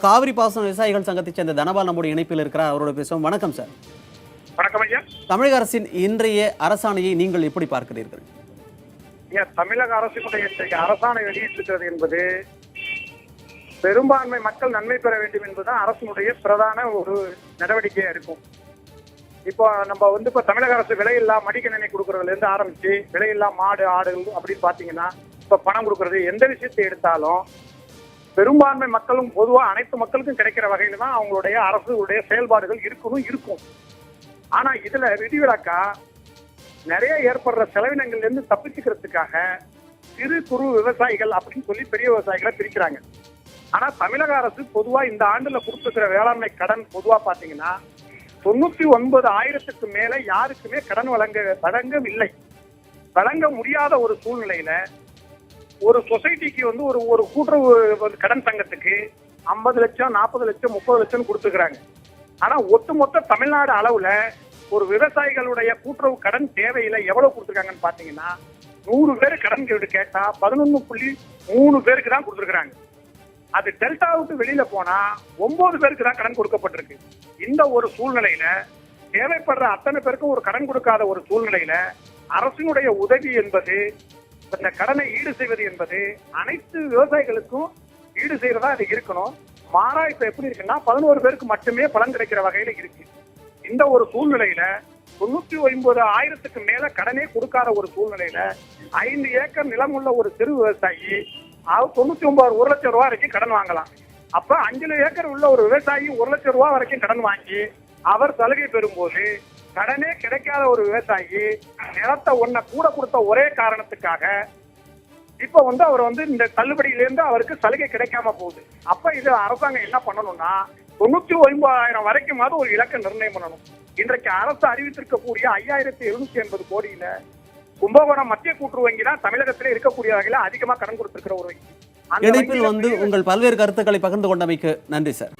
காவிரி பாசன விவசாயிகள் சங்கத்தை சேர்ந்த தனபால் நம்முடைய இணைப்பில் இருக்கிறார். அவரோட பேசுவோம். வணக்கம் சார். வணக்கம் ஐயா. தமிழக அரசின் இன்றைய அரசாணையை நீங்கள் எப்படி பார்க்கிறீர்கள்? தமிழக அரசுடைய அரசாணை வெளியிட்டிருக்கிறது என்பது பெரும்பான்மை மக்கள் நன்மை பெற வேண்டும் என்பதுதான் அரசினுடைய பிரதான ஒரு நடவடிக்கையா இருக்கும். இப்போ நம்ம இப்ப தமிழக அரசு விலையில்லா மடிக்கணினி கொடுக்கறதுல இருந்து ஆரம்பிச்சு விலையில்லா மாடு ஆடுகள் அப்படின்னு பாத்தீங்கன்னா இப்ப பணம் கொடுக்கறது எந்த விஷயத்தை எடுத்தாலும் பெரும்பான்மை மக்களும் பொதுவா அனைத்து மக்களுக்கும் கிடைக்கிற வகையில தான் அவங்களுடைய அரசுடைய செயல்பாடுகள் இருக்கும். ஆனா இதுல விதிவிலக்கா நிறைய ஏற்படுற செலவினங்கள்ல இருந்து தப்பிச்சுக்கிறதுக்காக சிறு குறு விவசாயிகள் அப்படின்னு சொல்லி பெரிய விவசாயிகளை பிரிக்கிறாங்க. ஆனா தமிழக அரசு பொதுவா இந்த ஆண்டுல கொடுத்துருக்கிற வேளாண்மை கடன் பொதுவா பாத்தீங்கன்னா 99,000க்கு மேல யாருக்குமே கடன் வழங்கவில்லை. வழங்க முடியாத ஒரு சூழ்நிலையில ஒரு சொசைட்டிக்கு ஒரு கூட்டுறவு கடன் சங்கத்துக்கு 50 லட்சம் 40 லட்சம் 30 லட்சம் கொடுத்துக்கிறாங்க. ஆனா ஒட்டுமொத்த தமிழ்நாடு அளவுல ஒரு விவசாயிகளுடைய கூட்டுறவு கடன் தேவையில எவ்வளவு கொடுத்துருக்காங்கன்னு பாத்தீங்கன்னா 100 பேர் கடன் கேட்டா 11.3 பேருக்கு தான் கொடுத்துருக்காங்க. அது டெல்டாவுக்கு வெளியில போனா 9 பேருக்கு தான் கடன் கொடுக்கப்பட்டிருக்கு. இந்த ஒரு சூழ்நிலையில தேவைப்படுற அத்தனை பேருக்கும் ஒரு கடன் கொடுக்காத ஒரு சூழ்நிலையில அரசினுடைய உதவி என்பது இந்த கடனை ஈடு செய்வது என்பது அனைத்து விவசாயிகளுக்கும் ஈடு செய்யறதா அது இருக்கணும். மாறா இப்ப எப்படி இருக்குன்னா 11 பேருக்கு மட்டுமே பலன் கிடைக்கிற வகையில இருக்கு. இந்த ஒரு சூழ்நிலையில 99,000க்கு மேல கடனே கொடுக்காத ஒரு சூழ்நிலையில 5 ஏக்கர் நிலம் உள்ள ஒரு சிறு விவசாயி 99 1 லட்சம் ரூபாய் வரைக்கும் கடன் வாங்கலாம். அப்ப 5 ஏக்கர் உள்ள ஒரு விவசாயி 1 லட்சம் ரூபாய் வரைக்கும் கடன் வாங்கி அவர் சலுகை பெறும்போது கடனே கிடைக்காத ஒரு விவசாயி நிலத்தை கூட கொடுத்த ஒரே காரணத்துக்காக இப்ப அவர் இந்த தள்ளுபடியிலிருந்து அவருக்கு சலுகை கிடைக்காம போகுது. அப்ப இது அரசாங்கம் என்ன பண்ணணும்னா 99,000 வரைக்குமாவது ஒரு இலக்கை நிர்ணயம் பண்ணணும். இன்றைக்கு அரசு அறிவித்திருக்கக்கூடிய 5,780 கோடியில கும்பகோணம் மத்திய கூட்டுறவு வங்கி தான் தமிழகத்திலே இருக்கக்கூடிய வகையில அதிகமா கடன் கொடுத்திருக்கிற ஒரு வங்கி. இணைப்பில் உங்கள் பல்வேறு கருத்துக்களை பகிர்ந்து கொண்டமைக்கு நன்றி சார்.